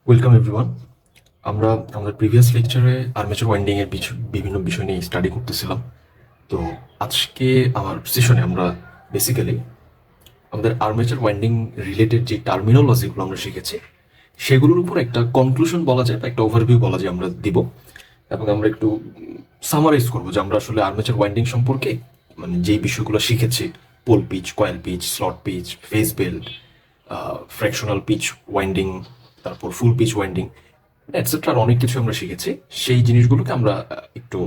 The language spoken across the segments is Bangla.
Welcome everyone. আমরা আমাদের প্রিভিয়াস লেকচারে আর্মেচার ওয়াইন্ডিং এর বিভিন্ন বিষয় নিয়ে স্টাডি করতেছিলাম। তো আজকে আমার সেশনে আমরা বেসিক্যালি আমাদের আর্মেচার ওয়াইন্ডিং রিলেটেড যে টার্মিনোলজিগুলো আমরা শিখেছি সেগুলোর উপর একটা কনক্লুশন বলা যায় বা একটা ওভারভিউ বলা যায় আমরা দিব, এবং আমরা একটু সামারাইজ করবো যে আমরা আসলে আর্মেচার ওয়াইন্ডিং সম্পর্কে মানে যেই বিষয়গুলো শিখেছি, pole pitch, coil pitch, slot pitch, phase belt, fractional pitch winding, তারপর ফুল পিচ ওয়াইন্ডিং এটসেট্রা অনেক কিছু আমরা শিখেছি। সেই জিনিসগুলোকে আমরা একটু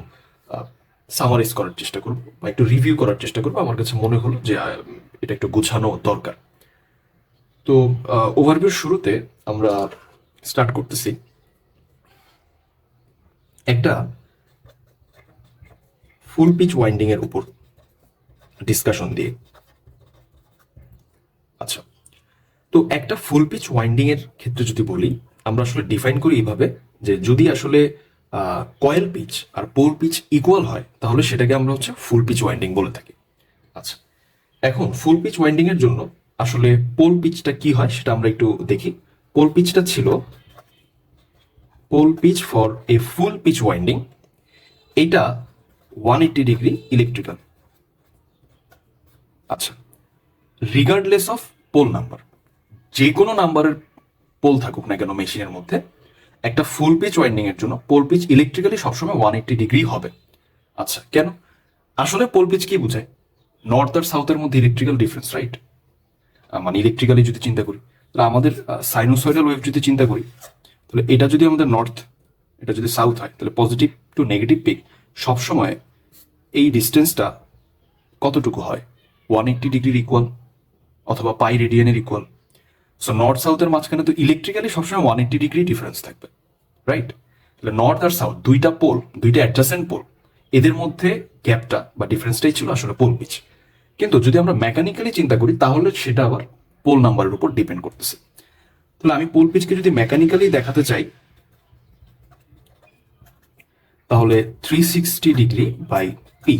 সামারাইজ করার চেষ্টা করব বা একটু রিভিউ করার চেষ্টা করবো। আমার কাছে মনে হলো যে এটা একটু গোছানো দরকার। তো ওভারভিউর শুরুতে আমরা স্টার্ট করতেছি একটা ফুল পিচ ওয়াইন্ডিং এর উপর ডিসকাশন দিয়ে। আচ্ছা, তো একটা ফুল পিচ ওয়াইন্ডিং এর ক্ষেত্রে যদি বলি, আমরা আসলে ডিফাইন করি এইভাবে যে যদি আসলে কয়েল পিচ আর পোল পিচ ইকুয়াল হয় তাহলে সেটাকে আমরা হচ্ছে ফুল পিচ ওয়াইন্ডিং বলে থাকি। আচ্ছা, এখন ফুল পিচ ওয়াইন্ডিং এর জন্য আসলে পোল পিচটা কি হয় সেটা আমরা একটু দেখি। পোল পিচটা ছিল pole pitch for a full pitch winding, এটা 180 ডিগ্রি ইলেকট্রিক্যাল। আচ্ছা, রিগার্ডলেস অফ পোল নাম্বার, যে কোনো নাম্বারের পোল থাকুক না কেন মেশিনের মধ্যে, একটা ফুল পিচ ওয়াইন্ডিং এর জন্য পোল পিচ ইলেকট্রিক্যালি সবসময় 180 ডিগ্রি হবে। আচ্ছা, কেন? আসলে পোল পিচ কি বোঝায়? নর্থ আর সাউথের মধ্যে ইলেকট্রিক্যাল ডিফারেন্স, রাইট? মানে ইলেকট্রিক্যালি যদি চিন্তা করি, তাহলে আমাদের সাইনোসয়েডাল ওয়েভ যদি চিন্তা করি, তাহলে এটা যদি আমাদের নর্থ, এটা যদি সাউথ হয়, তাহলে পজিটিভ টু নেগেটিভ পিক সবসময় এই ডিস্টেন্সটা কতটুকু হয়? 180 ডিগ্রির ইকুয়াল অথবা পাই রেডিয়ানের ইকুয়াল। সো নর্থ সাউথের মাঝখানে তো ইলেকট্রিক্যালি সবসময় 180 ডিগ্রি ডিফারেন্স থাকবে, রাইট? তাহলে নর্থ আর সাউথ দুইটা পোল, দুইটা অ্যাডজাসেন্ট পোল, এদের মধ্যে গ্যাপটা বা ডিফারেন্সটাই ছিল আসলে পোল পিচ। কিন্তু যদি আমরা মেকানিক্যালি চিন্তা করি তাহলে সেটা আবার পোল নাম্বারের উপর ডিপেন্ড করতেছে। তাহলে আমি পোল পিচকে যদি মেকানিক্যালি দেখাতে চাই, তাহলে 360 ডিগ্রি বাই পি।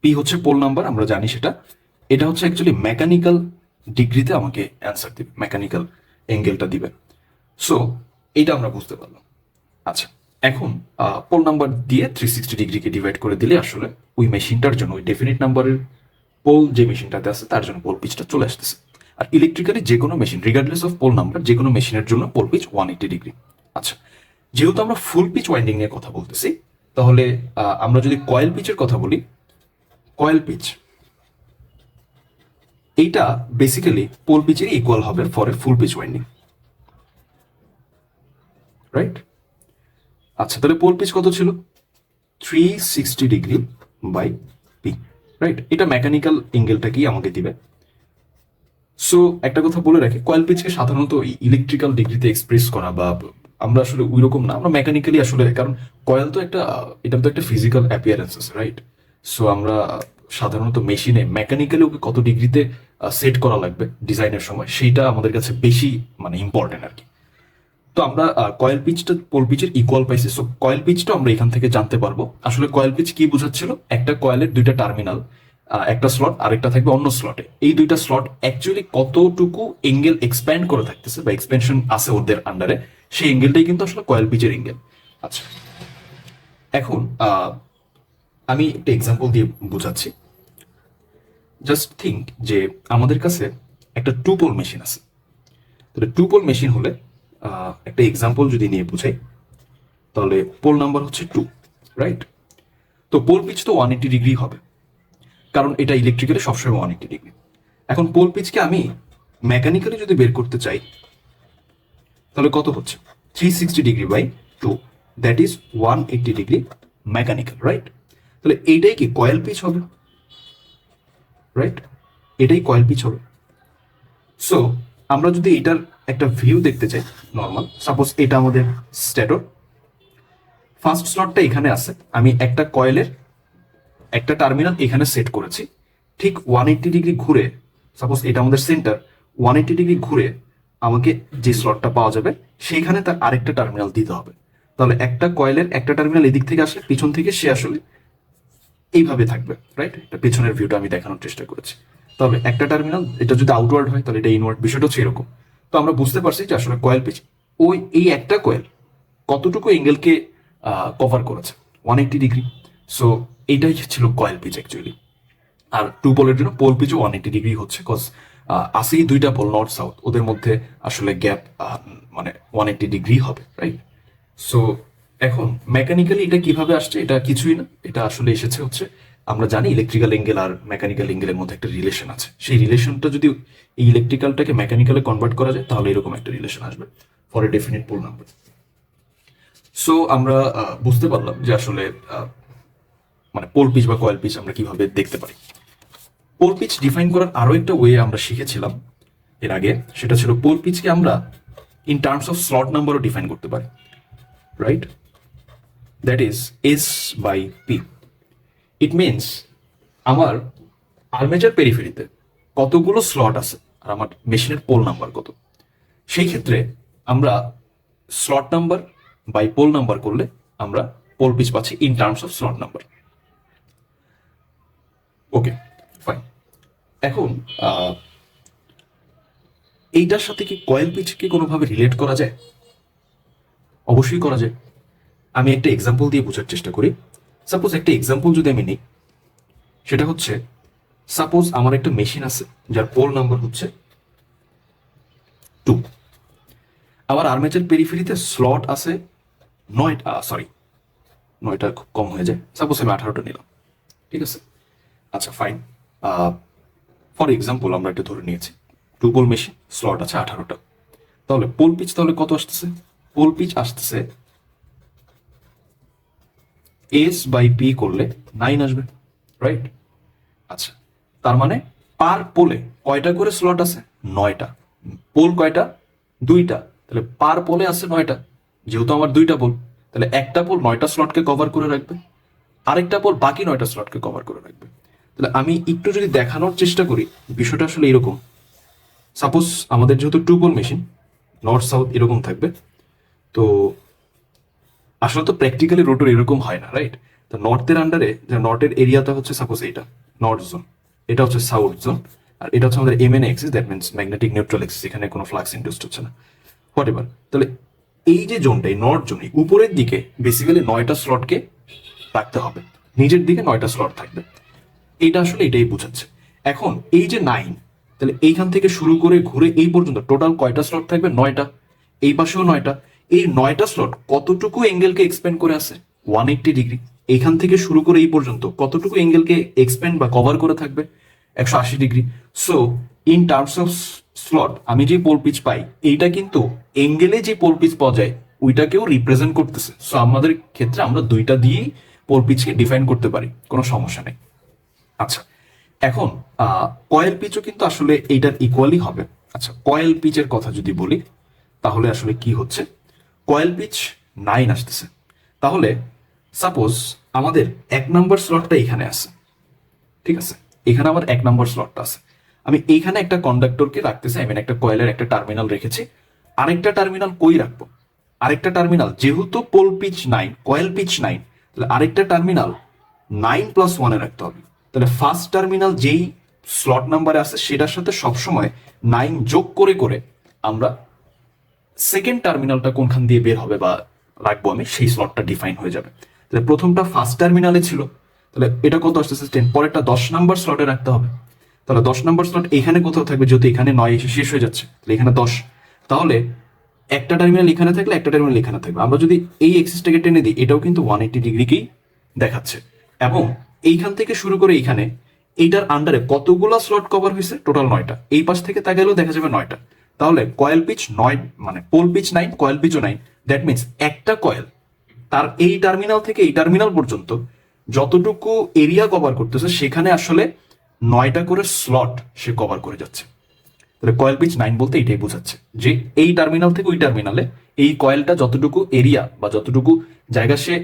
পি হচ্ছে পোল নাম্বার, আমরা জানি সেটা। এটা হচ্ছে অ্যাকচুয়ালি মেকানিক্যাল ডিগ্রিতে আমাকে অ্যান্সার দিবে, মেকানিক্যাল অ্যাঙ্গেলটা দিবে। সো এইটা আমরা বুঝতে পারলাম। আচ্ছা, এখন পোল নাম্বার দিয়ে 360 ডিগ্রিকে ডিভাইড করে দিলে আসলে ওই মেশিনটার জন্য, ওই ডেফিনিট নাম্বারের পোল যে মেশিনটাতে আছে তার জন্য পোল পিচটা চলে আসতেছে। আর ইলেকট্রিক্যালি যে কোনো machine regardless of pole number, যে কোনো মেশিনের জন্য পোল পিচ 180 ডিগ্রি। আচ্ছা, যেহেতু আমরা ফুল পিচ ওয়াইন্ডিং নিয়ে কথা বলতেছি, তাহলে আমরা যদি কয়েল পিচের কথা বলি, কয়েল পিচ এইটা বেসিক্যালি পোল পিচের ইকুয়াল হবে for a full pitch winding, right? আচ্ছা, তাহলে পোল পিচ কত ছিল? 360 ডিগ্রি বাই পি, রাইট? এটা মেকানিক্যাল এঙ্গেলটাকেই আমাকে দিবে। সো একটা কথা বলে রাখি, কয়েল পিচকে সাধারণত ইলেকট্রিক্যাল ডিগ্রিতে এক্সপ্রেস করা বা আমরা আসলে ওই রকম না, আমরা মেকানিক্যালি আসলে, কারণ কয়েল তো একটা, এটা তো একটা ফিজিক্যাল অ্যাপিয়ারেন্স আছে, রাইট? সো আমরা সাধারণত মেশিনে মেকানিক্যালি ওকে কত ডিগ্রিতে সেট করা লাগবে ডিজাইনের সময়, সেইটা আমাদের কাছে বেশি মানে ইম্পর্টেন্ট আর কি। তো আমরা কয়েল পিচটা পোল পিচের ইকুয়াল পাইছি। সো কয়েল পিচটা আমরা এখান থেকে জানতে পারবো আসলে কয়েল পিচ কি বোঝাচ্ছিল। একটা কয়েলের দুইটা টার্মিনাল, একটা স্লট আরেকটা থাকবে অন্য স্লটে, এই দুইটা স্লট অ্যাকচুয়ালি কতটুকু এঙ্গেল এক্সপ্যান্ড করে থাকতেছে বা এক্সপেনশন আছে ওদের আন্ডারে, সেই এঙ্গেলটাই কিন্তু আসলে কয়েল পিচের এঙ্গেল। আচ্ছা, এখন আমি একটা এক্সাম্পল দিয়ে বোঝাচ্ছি। জাস্ট থিঙ্ক যে আমাদের কাছে একটা টু পোল মেশিন আছে। তাহলে টু পোল মেশিন হলে একটা এক্সাম্পল যদি নিয়ে বুঝাই, তাহলে পোল নাম্বার হচ্ছে 2, রাইট? তো পোল পিচ তো 180 ডিগ্রি হবে, কারণ এটা ইলেকট্রিক্যালি সবসময় 180 ডিগ্রি। এখন পোল পিচকে আমি মেকানিক্যালি যদি বের করতে চাই, তাহলে কত হচ্ছে? 360 degree by 2, that is 180 degree mechanical, right? তাহলে এইটাই কি কয়েল পিচ হবে, রাইট? এটাই কয়েল পিচ হবে। সো আমরা যদি এটার একটা ভিউ দেখতে চাই, নর্মাল, সাপোজ এটা আমাদের স্ট্যাটর, ফার্স্ট স্লটটা এখানে আছে, আমি একটা কয়েলের একটা টার্মিনাল এখানে সেট করেছি, ঠিক 180 ডিগ্রি ঘুরে, সাপোজ এটা আমাদের সেন্টার, 180 ডিগ্রি ঘুরে আমাকে যে স্লটটা পাওয়া যাবে সেইখানে তার আরেকটা টার্মিনাল দিতে হবে। তাহলে একটা কয়েলের একটা টার্মিনাল এদিক থেকে আসলে পিছন থেকে সে আসলে এইভাবে থাকবে, রাইট? এটা পেছনের ভিউটা আমি দেখানোর চেষ্টা করেছি। তাহলে একটা টার্মিনাল, এটা যদি আউটওয়ার্ড হয় তাহলে এটা ইনওয়ার্ড, বিষয়টা হচ্ছে এরকম। তো আমরা বুঝতে পারছি যে আসলে কয়েল পিচ ওই এই একটা কয়েল কতটুকু অ্যাঙ্গেলকে কভার করেছে, 180 ডিগ্রি। সো এইটাই ছিল কয়েল পিচ অ্যাকচুয়ালি। আর টু পোলের জন্য পোল পিচও 180 ডিগ্রি হচ্ছে, কজ আসেই দুইটা পোল নর্থ সাউথ, ওদের মধ্যে আসলে গ্যাপ মানে 180 ডিগ্রি হবে, রাইট? সো এখন মেকানিক্যালি এটা কিভাবে আসছে, এটা কিছুই না, এটা আসলে এসেছে হচ্ছে আমরা জানি ইলেকট্রিক্যাল এঙ্গেল আর মেকানিক্যাল এঙ্গেলের মধ্যে একটা রিলেশন আছে। সেই রিলেশনটা যদি এই ইলেকট্রিক্যালটাকে মেকানিক্যালে কনভার্ট করা যায় তাহলে এরকম একটা রিলেশন আসবে for a definite pole number. So আমরা বুঝতে পারলাম যে আসলে মানে পোল পিচ বা কয়েল পিচ আমরা কিভাবে দেখতে পারি। পোল পিচ ডিফাইন করার আরো একটা ওয়ে আমরা শিখেছিলাম এর আগে, সেটা ছিল পোল পিচকে আমরা ইন টার্মস অফ স্লট নাম্বারও ডিফাইন করতে পারি, right? That is S by P. It means আমার আর্মেচার পেরিফেরিতে কতগুলো স্লট আছে আর আমার মেশিনের পোল নাম্বার কত, সেই ক্ষেত্রে আমরা slot number by pole number করলে আমরা পোল পিচ পাচ্ছি in terms of slot number. Okay, fine. এখন এইটার সাথে কি কয়েল পিচকে কোনোভাবে রিলেট করা যায়? অবশ্যই করা যায়। আমি একটা এক্সাম্পল দিয়ে বোঝার চেষ্টা করি। সাপোজ একটা এক্সাম্পল যদি আমি নিই, সেটা হচ্ছে সাপোজ আমার একটা মেশিন আছে যার পোল নাম্বার হচ্ছে 2। আমার আর্মেচার পেরিফেরিতে স্লট আছে 9টা, সরি 9টা খুব কম হয়ে যায়, সাপোজ আমি 18টা নিলাম, ঠিক আছে? আচ্ছা, ফাইন। ফর এক্সাম্পল আমরা একটা ধরে নিয়েছি 2 পোল মেশিন, স্লট আছে 18টা। তাহলে পোল পিচ তাহলে কত আসতেছে? পোল পিচ আসতেছে এস বাই পি করলে 9 আসবে, রাইট? আচ্ছা, তার মানে পার পোলে কয়টা করে স্লট আছে? 9টা। পোল কয়টা? 2টা। তাহলে পার পোলে আছে 9টা। যেহেতু আমার 2টা পোল, তাহলে একটা পোল 9টা স্লটকে কভার করে রাখবে, আরেকটা পোল বাকি 9টা স্লটকে কভার করে রাখবে। তাহলে আমি একটু যদি দেখানোর চেষ্টা করি, বিষয়টা আসলে এরকম। সাপোজ আমাদের যেহেতু 2 পোল মেশিন, নর্থ সাউথ এরকম থাকবে, তো আসলে তো প্র্যাকটিক্যালি রোটর এরকম হয় না, রাইট? তো নর্থের আন্ডারে, নর্থের এরিয়াটা হচ্ছে সাপোজ এইটা নর্থ জোন, এটা হচ্ছে সাউথ জোন, আর এটা হচ্ছে আমাদের MN axis, that means magnetic neutral axis, এখানে কোনো ফ্লাক্স ইন্ডুসড হচ্ছে না, হোয়াট এভার। তাহলে এই যে জোনটা, এই নর্থ জোন, উপরের দিকে বেসিক্যালি 9টা স্লটকে রাখতে হবে, নিচের দিকে 9টা স্লট থাকবে। এটা আসলে এটাই বোঝাচ্ছে। এখন এই যে 9, তাহলে এইখান থেকে শুরু করে ঘুরে এই পর্যন্ত টোটাল কয়টা স্লট থাকবে? 9টা। এই পাশেও 9টা। এই 9টা স্লট কতটুকু অ্যাঙ্গেলকে এক্সপেন্ড করে আছে? 180 ডিগ্রি। এইখান থেকে শুরু করে এই পর্যন্ত কতটুকু অ্যাঙ্গেলকে এক্সপেন্ড বা কভার করে থাকবে? 180 degree. So in terms of slot আমি যে পোল পিচ পাই, এইটা কিন্তু অ্যাঙ্গেলে যে পোল পিচ পাওয়া যায় ওইটাকেও রিপ্রেজেন্ট করতেছে। সো আমাদের ক্ষেত্রে আমরা দুইটা দিয়েই পোল পিচকে ডিফাইন করতে পারি, কোনো সমস্যা নেই। আচ্ছা, এখন কয়েল পিচও কিন্তু আসলে এইটার ইকুয়ালি হবে। আচ্ছা, কয়েল পিচের কথা যদি বলি তাহলে আসলে কি হচ্ছে, কয়েল পিচ 9 আসতেছে। তাহলে সাপোজ আমাদের 1 নম্বর স্লটটা এখানে আছে, ঠিক আছে? এখানে আমার 1 নম্বর স্লটটা আছে। আমি এইখানে একটা কন্ডাক্টরকে রাখতেছি, আমি একটা কয়েলের একটা টার্মিনাল রেখেছি। আরেকটা টার্মিনাল কই রাখবো? আরেকটা টার্মিনাল যেহেতু পোল পিচ 9, কয়েল পিচ 9, তাহলে আরেকটা টার্মিনাল 9+1 রাখতে হবে। তাহলে ফার্স্ট টার্মিনাল যেই স্লট নাম্বারে আছে সেটার সাথে সবসময় 9 যোগ করে করে আমরা সেকেন্ড টার্মিনালটা কোনখান দিয়ে বের হবে বা রাখবো আমি, সেই স্লটটা ডিফাইন হয়ে যাবে। তাহলে প্রথমটা ফার্স্ট টার্মিনালে ছিল, তাহলে এটা কত আসতেছে? 10। পরেরটা 10 নম্বর স্লটে রাখতে হবে। তাহলে 10 নম্বর স্লট এখানে কোথাও থাকবে, যেহেতু এখানে 9 এসে শেষ হয়ে যাচ্ছে, তাহলে এখানে 10। তাহলে একটা টার্মিনাল এখানে থাকলে একটা টার্মিনাল এখানে থাকবে। আমরা যদি এই এক্সিসটাকে টেনে দিই, এটাও কিন্তু 180 ডিগ্রিকেই দেখাচ্ছে। এবং এইখান থেকে শুরু করে এইখানে এইটার আন্ডারে কতগুলো স্লট কভার হয়েছে? টোটাল 9টা। এই পাশ থেকে তাকালেও দেখা যাবে 9টা। তাহলে কয়েল পিচ 9, মানে পোল পিচ 9, কয়েল পিচও 9। দ্যাট মিনস একটা কয়েল তার এই টার্মিনাল থেকে এই টার্মিনাল পর্যন্ত যতটুকু এরিয়া কভার করতেছে সেখানে আসলে 9টা করে স্লট সে কভার করে যাচ্ছে। তাহলে কয়েল পিচ 9 বলতে এটাই বোঝাচ্ছে যে এই টার্মিনাল থেকে ওই টার্মিনালে এই কয়েলটা যতটুকু এরিয়া বা যতটুকু জায়গা সে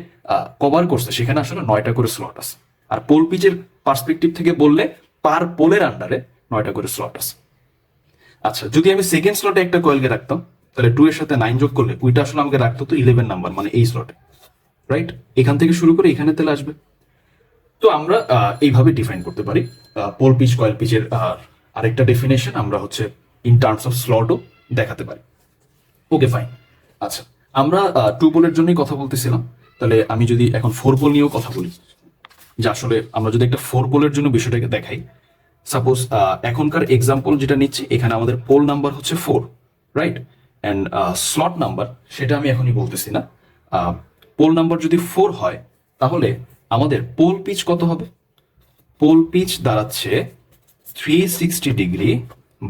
কভার করছে সেখানে আসলে 9টা করে স্লট আছে। আর পোল পিচের পার্সপেক্টিভ থেকে বললে পার পোলের আন্ডারে 9টা করে স্লট আছে। আচ্ছা, যদি আমি সেকেন্ড স্লটে একটা কয়েলকে রাখতাম, তাহলে 2 এর সাথে 9 যোগ করলে ওইটা আসলে আমাকে রাখতো তো 11 নাম্বার, মানে এই স্লটে, রাইট? এখান থেকে শুরু করে এখানে তাহলে আসবে। তো আমরা এইভাবে ডিফাইন করতে পারি পোল পিচ কয়েল পিচের। আরেকটা ডেফিনেশন আমরা হচ্ছে ইন টার্মস অফ স্লটও দেখাতে পারি। ওকে, ফাইন। আচ্ছা, আমরা টু পোলের জন্যই কথা বলতেছিলাম, তাহলে আমি যদি এখন ফোর পোল নিয়েও কথা বলি, যে আসলে আমরা যদি একটা ফোর পোলের জন্য বিষয়টাকে দেখাই, সাপোজ এখনকার এক্সাম্পল যেটা নিচ্ছি, এখানে আমাদের পোল নাম্বার হচ্ছে 4, রাইট? অ্যান্ড স্লট নাম্বার সেটা আমি এখনই বলতেছি না। পোল নাম্বার যদি 4 হয়, তাহলে আমাদের পোল পিচ কত হবে? পোল পিচ দাঁড়াচ্ছে 360 ডিগ্রি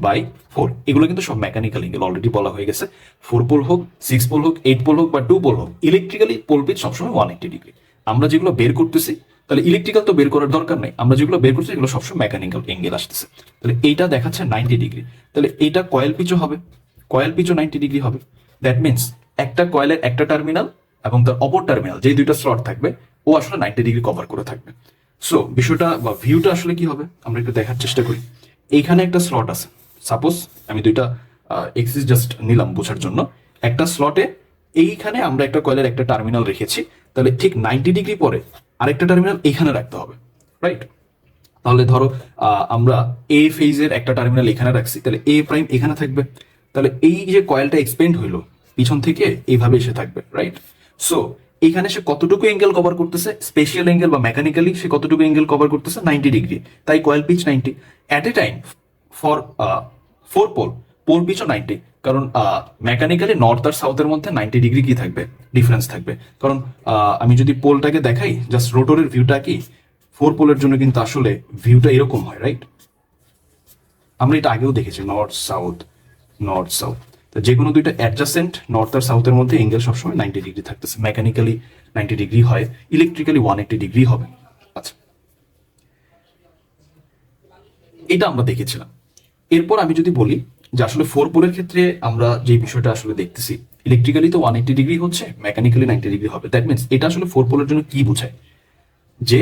বাই 4। এগুলো কিন্তু সব মেকানিক্যাল এঙ্গেল, অলরেডি বলা হয়ে গেছে। 4 পোল হোক, 6 পোল হোক, 8 পোল হোক বা 2 পোল হোক, ইলেকট্রিক্যালি পোল পিচ সবসময় 180 ডিগ্রি। আমরা যেগুলো বের করতেছি, তাহলে ইলেকট্রিক্যাল তো বের করার দরকার নেই, আমরা যেগুলো বের করছি এগুলো সবসময় মেকানিক্যাল এঙ্গেল আসতেছে। তাহলে এইটা দেখাচ্ছে 90 ডিগ্রি, তাহলে এইটা কয়েল পিচও হবে, কয়েল পিচও 90 ডিগ্রি হবে। দ্যাট মিনস একটা কয়েলের একটা টার্মিনাল এবং তার অপর টার্মিনাল, যে দুইটা স্লট থাকবে, ও আসলে 90 ডিগ্রি কভার করে থাকবে। সো বিষয়টা বা ভিউটা আসলে কি হবে আমরা একটু দেখার চেষ্টা করি। এইখানে একটা স্লট আছে, সাপোজ আমি দুইটা এক্সিস জাস্ট নিলাম বোঝার জন্য। একটা স্লটে এইখানে আমরা একটা কয়েলের একটা টার্মিনাল রেখেছি, তাহলে ঠিক 90 ডিগ্রি পরে আরেকটা টার্মিনাল এইখানে রাখতে হবে, রাইট? তাহলে ধরো আমরা এ ফেজের একটা টার্মিনাল এখানে রাখছি, তাহলে এ প্রাইম এখানে থাকবে। তাহলে এই যে কয়েলটা এক্সপেন্ড হইলো পিছন থেকে এইভাবে এসে থাকবে, রাইট? সো এখানে সে কতটুকু এঙ্গেল কভার করতেছে, স্পেশাল এঙ্গেল বা মেকানিক্যালি সে কতটুকু এঙ্গেল কভার করতেছে? 90 ডিগ্রি। তাই coil pitch 90 at a time. For four pole, pole পিচও 90, কারণ মেকানিক্যালি নর্থ আর সাউথের মধ্যে 90 ডিগ্রি কি থাকবে, ডিফারেন্স থাকবে। কারণ আমি যদি পোলটাকে দেখাই, জাস্ট রোটরের ভিউটা কি, ফোর পোলের জন্য কিন্তু আসলে ভিউটা এরকম হয়, রাইট? আমরা এটা আগেও দেখেছি, নর্থ সাউথ, নর্থ সাউথ। তো যে কোনো দুইটা অ্যাডজাসেন্ট নর্থ আর সাউথের মধ্যে এঙ্গেল সবসময় 90 ডিগ্রি থাকতেছে। মেকানিক্যালি 90 ডিগ্রি হয়, ইলেকট্রিক্যালি 180 ডিগ্রি হবে। আচ্ছা, এটা আমরা দেখেছিলাম। এরপর আমি যদি বলি যে আসলে ফোর পোলের ক্ষেত্রে আমরা যে বিষয়টা আসলে দেখতেছি, ইলেকট্রিক্যালি তো 180 ডিগ্রি হচ্ছে, মেকানিক্যালি 90 ডিগ্রি হবে। দ্যাট মিনস এটা আসলে ফোর পোলের জন্য কি বোঝায়, যে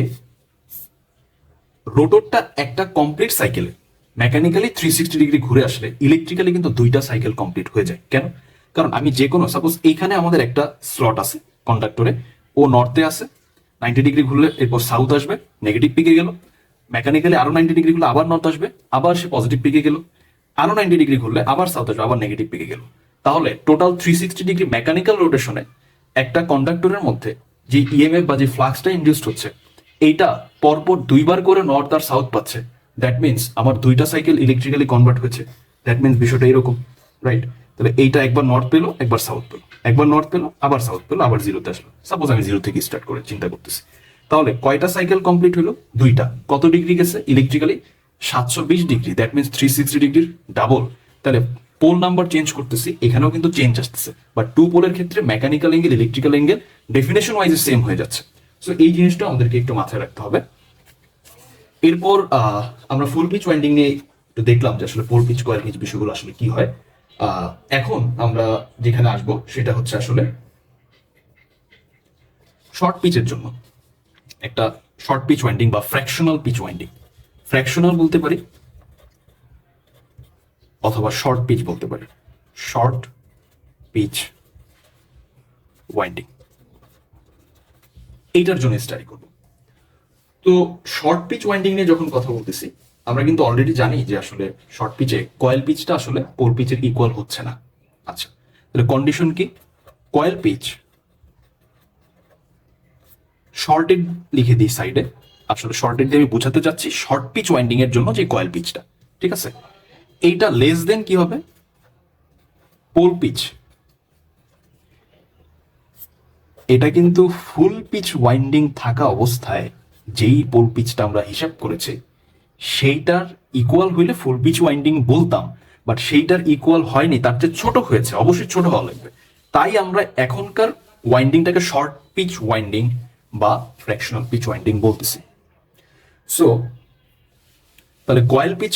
রোটরটা একটা কমপ্লিট সাইকেলে মেকানিক্যালি 360 ডিগ্রি ঘুরে আসলে ইলেকট্রিক্যালি কিন্তু দুইটা সাইকেল কমপ্লিট হয়ে যায়। কেন? কারণ আমি যে কোনো, সাপোজ এইখানে আমাদের একটা স্লট আছে কন্ডাক্টরে, ও নর্থে আছে, 90 ডিগ্রি ঘুরলে এরপর সাউথ আসবে, নেগেটিভ পিকে গেল। মেকানিক্যালি আরো 90 ডিগ্রি ঘুরলে আবার নর্থ আসবে, আবার সে পজিটিভ পিকে গেল। আরো 90 ডিগ্রি ঘুরলে আবার সাউথ আসবে, আবার নেগেটিভ পিকে গেল। তাহলে টোটাল 360 ডিগ্রি মেকানিক্যাল রোটেশনে একটা কন্ডাক্টরের মধ্যে যে ইএমএফ বা যে ফ্লাক্সটা ইনডিউসড হচ্ছে, এইটা পরপর দুইবার করে নর্থ আর সাউথ পাচ্ছে। দ্যাট মিনস আমার দুইটা সাইকেল ইলেকট্রিক্যালি কনভার্ট হয়েছে। দ্যাট মিনস বিষয়টা এরকম, রাইট? তাহলে এইটা একবার নর্থ পেলো, একবার সাউথ পেলো, একবার নর্থ পেলো, আবার সাউথ পেলো, আবার জিরোতে আসলো। সাপোজ আমি জিরো থেকে স্টার্ট করে চিন্তা করতেছি, তাহলে কয়টা সাইকেল কমপ্লিট হলো? দুইটা। কত ডিগ্রি গেছে ইলেকট্রিক্যালি? 720 ডিগ্রি। দ্যাট মিনস 360 ডিগ্রির ডাবল। তাহলে পোল নাম্বার চেঞ্জ করতেছি, এখানেও কিন্তু চেঞ্জ আসতেছে, বাট টু পোলের ক্ষেত্রে mechanical angle, electrical angle definition wise same হয়ে যাচ্ছে। সো এই জিনিসটা আমাদেরকে একটু মাথায় রাখতে হবে। এরপর আমরা ফুল পিচ ওয়াইন্ডিং নিয়ে একটু দেখলাম যে আসলে পোল পিচ, কয়েল পিচ বিষয়গুলো আসলে কি হয়। এখন আমরা যেখানে আসবো সেটা হচ্ছে আসলে শর্ট পিচের জন্য একটা শর্ট পিচ ওয়াইন্ডিং বা ফ্র্যাকশনাল পিচ ওয়াইন্ডিং। ফ্র্যাকশনাল বলতে পারি অথবা শর্ট পিচ বলতে পারি, শর্ট পিচ ওয়াইন্ডিং, এইটার জন্য স্টাডি করব। তো শর্ট পিচ ওয়াইন্ডিং নিয়ে যখন কথা বলতেছি, আমরা কিন্তু অলরেডি জানি যে আসলে শর্ট পিচে কয়েল পিচটা আসলে পোল পিচের ইকুয়াল হচ্ছে না। আচ্ছা, তাহলে কন্ডিশন কি? কয়েল পিচ শর্টেড লিখে দিই সাইডে। আসলে শর্টেড দিয়ে আমি বোঝাতে চাচ্ছি শর্ট পিচ ওয়াইন্ডিং এর জন্য যে কয়েল পিচটা, ঠিক আছে, এইটা লেস দেন কি হবে? Pole pitch. এটা কিন্তু ফুল পিচ ওয়াইন্ডিং থাকা অবস্থায় যেই পোল পিচটা আমরা হিসাব করেছি, সেইটার ইকুয়াল হইলে ফুল পিচ ওয়াইন্ডিং বলতাম, বাট সেইটার ইকুয়াল হয়নি, তার চেয়ে ছোট হয়েছে, অবশ্যই ছোট হওয়া লাগবে। তাই আমরা এখনকার ওয়াইন্ডিংটাকে শর্ট পিচ ওয়াইন্ডিং বা ফ্র্যাকশনাল পিচ ওয়াইন্ডিং বলতেছি। সো তাহলে কয়েল পিচ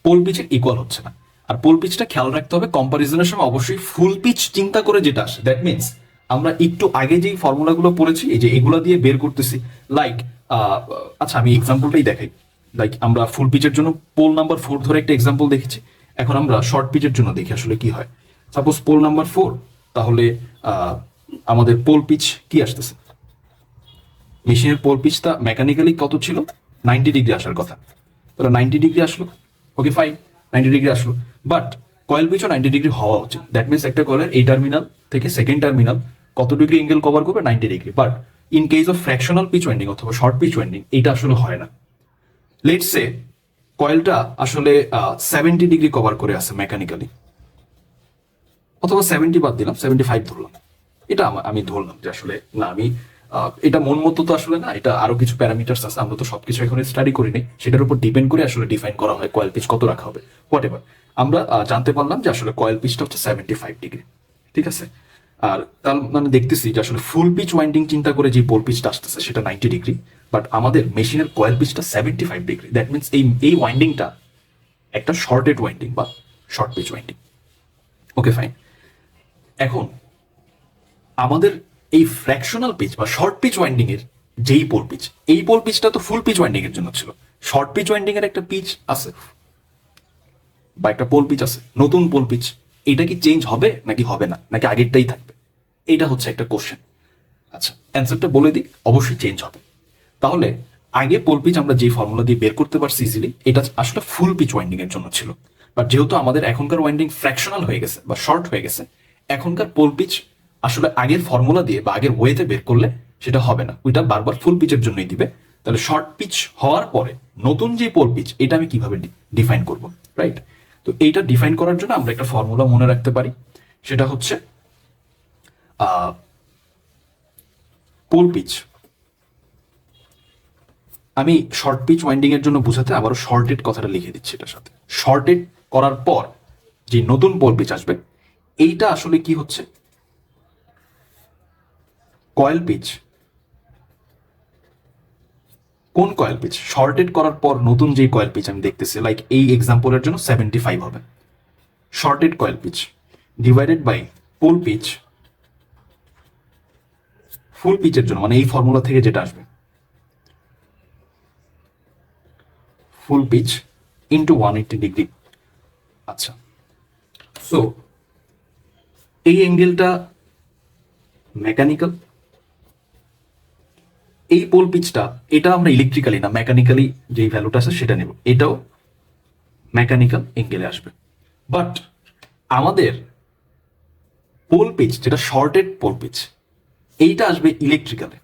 পোল পিচের ইকুয়াল হচ্ছে না। আর পোল পিচটা খেয়াল রাখতে হবে, কম্পারিজনের সময় অবশ্যই ফুল পিচ চিন্তা করে যেটা আসে। দ্যাট মিনস আমরা একটু আগে যেই ফর্মুলাগুলো পড়েছি, এই যে এগুলো দিয়ে বের করতেছি, লাইক আচ্ছা আমি এক্সাম্পলটাই দেখাই। লাইক আমরা ফুল পিচের জন্য পোল নাম্বার 4 ধরে একটা এক্সাম্পল দেখেছি। এখন আমরা শর্ট পিচের জন্য দেখি আসলে কি হয়। সাপোজ পোল নাম্বার 4, তাহলে আমাদের পোল পিচ কি আসতেছে? মেশিনের পোল পিচটা মেকানিক্যালি কত ছিল? 90 ডিগ্রি আসার কথা। তাহলে 90 ডিগ্রি আসলো, ওকে ফাইন, 90 ডিগ্রি আসলো। বাট কয়েল পিচও 90 ডিগ্রি হওয়া উচিত। দ্যাট মিনস একটা কয়েলের এই টার্মিনাল থেকে সেকেন্ড টার্মিনাল কত ডিগ্রি এঙ্গেল কভার করবে? 90 degree. But in case of fractional pitch winding অথবা শর্ট পিচ ওয়াইন্ডিং এটা আসলে হয় না। লেটস সে কয়েলটা আসলে 70 ডিগ্রি কভার করে আছে মেকানিক্যালি, অথবা 70 বাদ দিলাম, 75 ধরলাম। এটা আমি ধরলাম যে আসলে না, আমি এটা মন মতো তো আসলে না, এটা আরো কিছু প্যারামিটার্স আছে, আমরা তো সবকিছু এখন স্টাডি করিনি, সেটার উপর ডিপেন্ড করে আসলে ডিফাইন করা হয় কয়েল পিচ কত রাখা হবে। হোয়াট এভার, আমরা জানতে পারলাম যে আসলে কয়েল পিচটা হচ্ছে 75 ডিগ্রি, ঠিক আছে। আর তার মানে দেখতেছি যে আসলে ফুল পিচ ওয়াইন্ডিং চিন্তা করে যে পোল পিচটা আসতেছে সেটা 90 ডিগ্রি, বাট আমাদের মেশিনের কয়েল পিচটা 75 ডিগ্রি। দ্যাট মিনস এই ওয়াইন্ডিংটা একটা শর্টেড ওয়াইন্ডিং বা short pitch winding. Okay fine. এখন আমাদের এই ফ্র্যাকশনাল পিচ বা শর্ট পিচ ওয়াইন্ডিং এর যেই পোল পিচ, এই পোল পিচটা তো ফুল পিচ ওয়াইন্ডিং এর জন্য ছিল। শর্ট পিচ ওয়াইন্ডিং এর একটা পিচ আছে বা একটা পোল পিচ আছে, নতুন পোল পিচ, এটা কি চেঞ্জ হবে নাকি হবে না, নাকি আগেরটাই থাকবে? এটা হচ্ছে একটা কোশ্চেন। আচ্ছা, অ্যান্সারটা বলে দিই, অবশ্যই চেঞ্জ হবে। তাহলে আগে পোল পিচ আমরা যে ফর্মুলা দিয়ে বের করতে পারছি ইজিলি, এটা আসলে ফুল পিচ ওয়াইন্ডিং এর জন্য ছিল। বাট যেহেতু আমাদের এখনকার ওয়াইন্ডিং ফ্র্যাকশনাল হয়ে গেছে বা শর্ট হয়ে গেছে, এখনকার পোল পিচ আসলে আগের ফর্মুলা দিয়ে বা আগের ওয়েতে বের করলে সেটা হবে না, ওইটা বারবার ফুল পিচের জন্যই দিবে। তাহলে শর্ট পিচ হওয়ার পরে নতুন যে পোল পিচ, এটা আমি কিভাবে ডিফাইন করব, রাইট? তো এইটা ডিফাইন করার জন্য আমরা একটা ফর্মুলা মনে রাখতে পারি, সেটা হচ্ছে পোল পিচ। আমি শর্ট পিচ ওয়াইন্ডিং এর জন্য বোঝাতে আবারও শর্টেড কথাটা লিখে দিচ্ছি এটার সাথে। শর্টেড করার পর যে নতুন পোল পিচ আসবে, এইটা আসলে কি হচ্ছে? Coil pitch. কোন কয়েল পিচ? শর্টেড করার পর নতুন যে কয়েল পিচ আমি দেখতেছি, লাইক এই এক্সাম্পলের জন্য 75 হবে। Shorted coil pitch divided by pole pitch full পিচের জন্য, মানে এই ফর্মুলা থেকে যেটা আসবে, ফুল পিচ ইন্টু 180 ডিগ্রি। আচ্ছা, সো এই অ্যাঙ্গেলটা মেকানিক্যাল, এই পোল পিচটা, এটা আমরা ইলেকট্রিক্যালি না মেকানিক্যালি যেই ভ্যালুটা আছে সেটা নেব, এটাও মেকানিক্যাল অ্যাঙ্গেলে আসবে। বাট আমাদের পোল পিচ যেটা শর্টেড পোল পিচ, এইটা আসবে ইলেকট্রিক্যালে।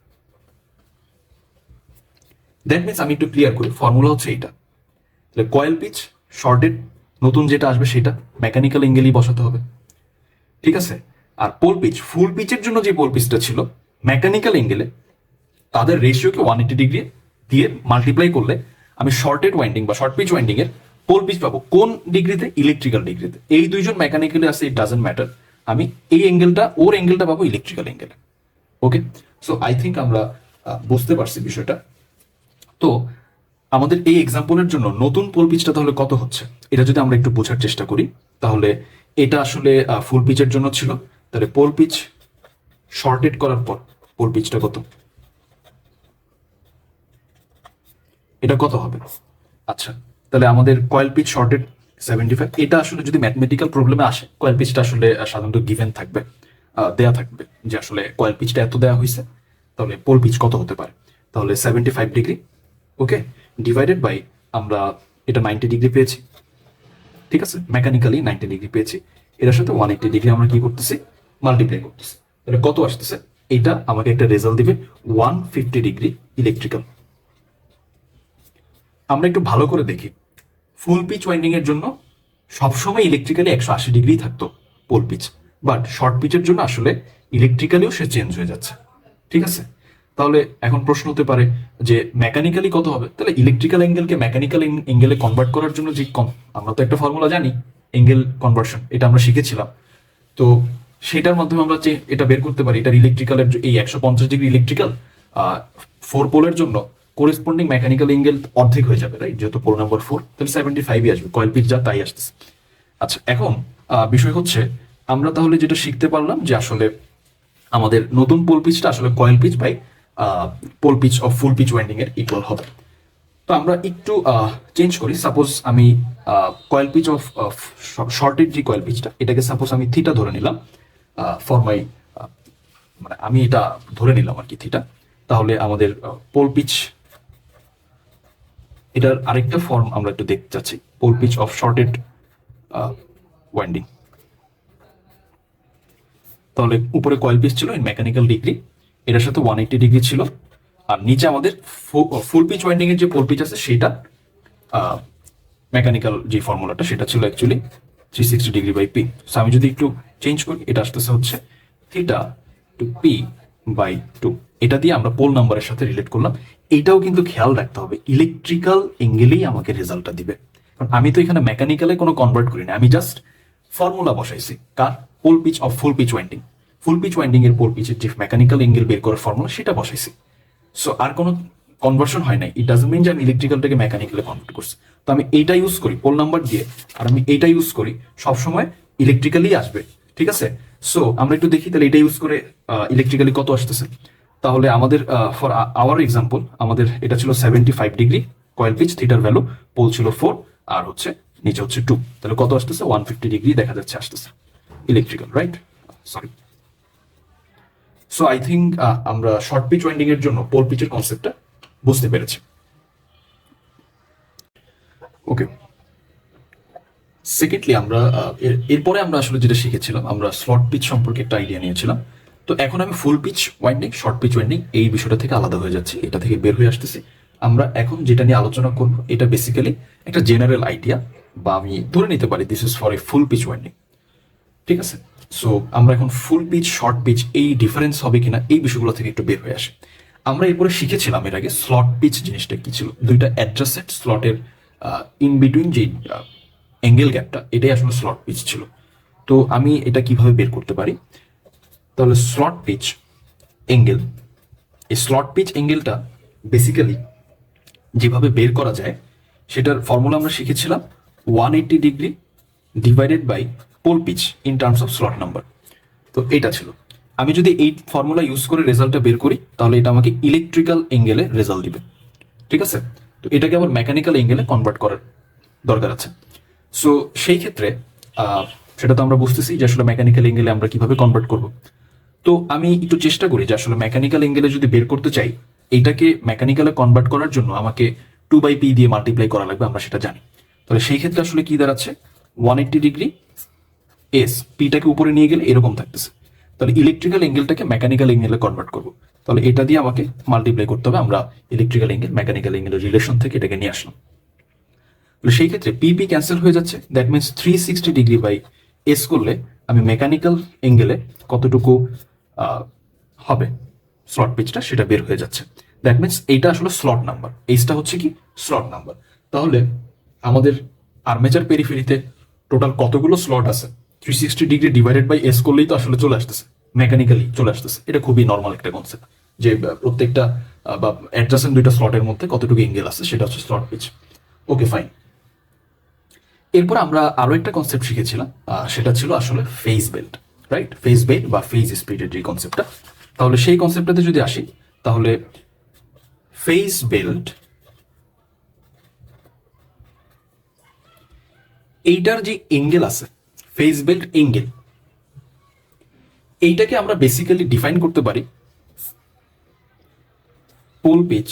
দ্যাট মিনস আমি একটু ক্লিয়ার করি, ফর্মুলা হচ্ছে এইটা। তাহলে কয়েল পিচ শর্টেড, নতুন যেটা আসবে সেটা মেকানিক্যাল অ্যাঙ্গেলই বসাতে হবে, ঠিক আছে। আর পোল পিচ ফুল পিচের জন্য যে পোল পিচটা ছিল মেকানিক্যাল অ্যাঙ্গেলে, তাদের রেশিওকে 180 ডিগ্রি দিয়ে মাল্টিপ্লাই করলে আমি শর্টেড ওয়াইন্ডিং বা শর্ট পিচ ওয়াইন্ডিং এর পোল পিচ পাবো কোন ডিগ্রিতে? ইলেকট্রিক্যাল ডিগ্রিতে। এই দুইজন মেকানিক্যালি আছে, ইট ডাজন্ট ম্যাটার, আমি এই অ্যাঙ্গেলটা, ওর অ্যাঙ্গেলটা পাবো ইলেকট্রিক্যাল অ্যাঙ্গেলে। ওকে, সো আই থিঙ্ক আমরা বুঝতে পারছি বিষয়টা। তো আমাদের এই এক্সাম্পলের জন্য নতুন পোল পিচটা তাহলে কত হচ্ছে, এটা যদি আমরা একটু বোঝার চেষ্টা করি, তাহলে এটা আসলে ফুল পিচের জন্য ছিল। তাহলে পোল পিচ শর্টেড করার পর পোল পিচটা কত? এটা কত হবে? আচ্ছা, তাহলে আমাদের কয়েল পিচ শর্টেড 75। এটা আসলে যদি ম্যাথমেটিক্যাল প্রবলেমে আসে, কয়েল পিচটা আসলে সাধারণত গিভেন থাকবে, দেয়া থাকবে যে আসলে কয়েল পিচটা এত দেওয়া হয়েছে, তাহলে পোল পিচ কত হতে পারে। তাহলে 75 ডিগ্রি, ওকে, ডিভাইডেড বাই, আমরা এটা 90 ডিগ্রি পেয়েছি, ঠিক আছে, মেকানিক্যালি 90 ডিগ্রি পেয়েছি, এটার সাথে 180 ডিগ্রি আমরা কি করতেছি? মাল্টিপ্লাই করতেছি। তাহলে কত আসতেছে? এটা আমাকে একটা রেজাল্ট দিবে 150 ডিগ্রি ইলেকট্রিক্যাল। আমরা একটু ভালো করে দেখি, ফুল পিচ ওয়াইন্ডিং এর জন্য সবসময় ইলেকট্রিক্যালি 180 ডিগ্রি থাকতো পোল পিচ, বাট শর্ট পিচের জন্য আসলে ইলেকট্রিক্যালিও সে চেঞ্জ হয়ে যাচ্ছে, ঠিক আছে। তাহলে এখন প্রশ্ন হতে পারে যে মেকানিক্যালি কত হবে? তাহলে ইলেকট্রিক্যাল অ্যাঙ্গেলকে মেকানিক্যাল অ্যাঙ্গেলে কনভার্ট করার জন্য যে আমরা তো একটা ফর্মুলা জানি, অ্যাঙ্গেল কনভার্সন, এটা আমরা শিখেছিলাম। তো সেটার মাধ্যমে আমরা যে এটা বের করতে পারি, এটার ইলেকট্রিক্যালের এই 150 ডিগ্রি ইলেকট্রিক্যাল 4 পোলের জন্য করেসপন্ডিং মেকানিক্যাল অ্যাঙ্গেল অর্ধেক হয়ে যাবে, রাইট? যেহেতু পোল নাম্বার 4, তাহলে 75 আসবে, কয়েল পিচ যা তাই আসতেছে। আচ্ছা, এখন বিষয় হচ্ছে আমরা তাহলে যেটা শিখতে পারলাম যে আসলে আমাদের নতুন পোল পিচটা আসলে coil pitch by pole pitch of full pitch winding এর ইকুয়াল হবে। তো আমরা একটু চেঞ্জ করি, সাপোজ আমি কয়েল পিচ অফ শর্টেড যে কয়েল পিচটা, এটাকে সাপোজ আমি থিটা ধরে নিলাম ফর মাই, মানে আমি এটা ধরে নিলাম আর কি থিটা। তাহলে আমাদের পোল পিচ, এটার আরেকটা ফর্ম আমরা একটু দেখতে চাচ্ছি, pole pitch of shorted winding. তাহলে উপরে কয়েল পিচ ছিল ইন মেকানিক্যাল ডিগ্রি, এটার সাথে 180 ডিগ্রি ছিল, আর নিচে আমাদের ফুল পিচ ওয়াইন্ডিং এর যে পোল পিচ আছে সেটা মেকানিক্যাল যে ফর্মুলাটা সেটা ছিল actually 360 degree by P. So আমি যদি একটু চেঞ্জ করি, এটা আসতেছে হচ্ছে থিটা টু পি বাই 2। এটা দিয়ে আমরা পোল নাম্বারের সাথে রিলেট করলাম। এটাও কিন্তু খেয়াল রাখতে হবে ইলেকট্রিক্যাল এঙ্গেলেই আমাকে রেজাল্টটা দিবে, কারণ আমি তো এখানে মেকানিক্যালে কোনো কনভার্ট করি না, আমি জাস্ট ফর্মুলা বসাইছি কার pole pitch of full pitch winding. Full pitch winding এর পোল পিচের যে মেকানিক্যাল এঙ্গেল বের করার ফর্মুলা সেটা বসাইছি। সো আর কোনো কনভার্সন হয় নাই। ইট ডাজন্ট মিন যে আমি ইলেকট্রিক্যালটাকে মেকানিক্যালে কনভার্ট করছি। তো আমি এইটা ইউজ করি পোল নাম্বার দিয়ে, আর আমি এইটা ইউজ করি সবসময় ইলেকট্রিক্যালি আসবে, ঠিক আছে। সো আমরা একটু দেখি তাহলে এটা ইউজ করে ইলেকট্রিক্যালি কত আসতেছে। তাহলে আমাদের ফর আওয়ার এক্সাম্পল আমাদের এটা ছিল 75 ডিগ্রি কয়েল পিচ, থিটার ভ্যালু, পোল ছিল 4 আর হচ্ছে নিচে হচ্ছে 2, তাহলে কত আসতেছে 150 ডিগ্রি দেখা যাচ্ছে আসতেছে electrical, right? Sorry. So I think আমরা শর্ট পিচ ওয়াইন্ডিং এর জন্য পোল পিচের কনসেপ্টটা বুঝতে পেরেছি। ওকে, সেকেন্ডলি আমরা এরপরে আমরা আসলে যেটা শিখেছিলাম, আমরা স্লট পিচ সম্পর্কে একটা আইডিয়া নিয়েছিলাম। তো এখন আমি full pitch winding, short pitch winding এই বিষয়টা থেকে আলাদা হয়ে যাচ্ছি, এটা থেকে বের হয়ে আসতেছি। আমরা এখন যেটা নিয়ে আলোচনা করব এটা বেসিক্যালি একটা জেনারেল আইডিয়া, বা আমি ধরে নিতে পারি this is for a full pitch winding, ঠিক আছে। সো আমরা এখন ফুল পিচ শর্ট পিচ এই ডিফারেন্স হবে কিনা এই বিষয়গুলো থেকে একটু বের হয়ে আসে। আমরা এরপরে শিখেছিলাম এর আগে স্লট পিচ জিনিসটা কি ছিল, দুইটা অ্যাডজাসেন্ট স্লটের ইন বিটুইন যে অ্যাঙ্গেল গ্যাপটা, এটাই আসলে স্লট পিচ ছিল। তো আমি এটা কিভাবে বের করতে পারি, তাহলে স্লট পিচ অ্যাঙ্গেল, এই স্লট পিচ অ্যাঙ্গেলটা বেসিক্যালি যেভাবে বের করা যায় সেটার ফর্মুলা আমরা শিখেছিলাম 180 degree divided by pole pitch in terms of slot number. তো এটা ছিল, আমি যদি এই ফর্মুলা ইউজ করে রেজাল্টটা বের করি তাহলে এটা আমাকে ইলেকট্রিক্যাল এঙ্গেলে রেজাল্ট দিবে, ঠিক আছে। তো এটাকে আবার মেকানিক্যাল এঙ্গেলে কনভার্ট করার দরকার আছে। সো সেই ক্ষেত্রে সেটা তো আমরা বুঝতেছি যে আসলে মেকানিক্যাল এঙ্গেলে আমরা কিভাবে কনভার্ট করব। তো আমি একটু চেষ্টা করি যে আসলে মেকানিক্যাল এঙ্গেলে যদি বের করতে চাই, এইটাকে মেকানিক্যালে কনভার্ট করার জন্য আমাকে 2/p দিয়ে মাল্টিপ্লাই করা লাগবে, আমরা সেটা জানি। তাহলে সেই ক্ষেত্রে আসলে কি দাঁড়াচ্ছে 180 ডিগ্রি এস, পিটাকে উপরে নিয়ে গেলে এরকম থাকতেছে। তাহলে ইলেকট্রিক্যাল এঙ্গেলটাকে মেকানিক্যাল এঙ্গেলে কনভার্ট করবো, তাহলে এটা দিয়ে আমাকে মাল্টিপ্লাই করতে হবে। আমরা ইলেকট্রিক্যাল এঙ্গেল মেকানিক্যাল এঙ্গেলের রিলেশন থেকে এটাকে নিয়ে আসলাম। তাহলে সেই ক্ষেত্রে পিপি ক্যান্সেল হয়ে যাচ্ছে, that means 360 degree by S করলে আমি মেকানিক্যাল এঙ্গেলে কতটুকু হবে স্লট পিচটা সেটা বের হয়ে যাচ্ছে। দ্যাট মিনস এইটা আসলে স্লট নাম্বার, এইচটা হচ্ছে কি স্লট নাম্বার। তাহলে আমাদের আর্মেচার পেরিফেরিতে টোটাল কতগুলো স্লট আছে 360 ডিগ্রি ডিভাইডেড বাই এস করলেই তো আসলে চলে আসতেছে, মেকানিক্যালি চলে আসতেছে। এটা খুবই নর্মাল একটা কনসেপ্ট যে প্রত্যেকটা বা অ্যাডজাসেন্ট দুইটা স্লটের মধ্যে কতটুকু এঙ্গেল আছে সেটা হচ্ছে স্লট পিচ। Okay fine. এরপর আমরা আরো একটা কনসেপ্ট শিখেছিলাম, সেটা ছিল আসলে phase belt, right? Phase belt বা ফেজ স্পিডের যে কনসেপ্টটা, তাহলে সেই কনসেপ্টটাতে যদি আসি তাহলে ফেজ বেল্ট এইটার যে এঙ্গেল আছে, ফেজ বেল্ট এঙ্গেল, এইটাকে আমরা বেসিক্যালি ডিফাইন করতে পারি পোল পিচ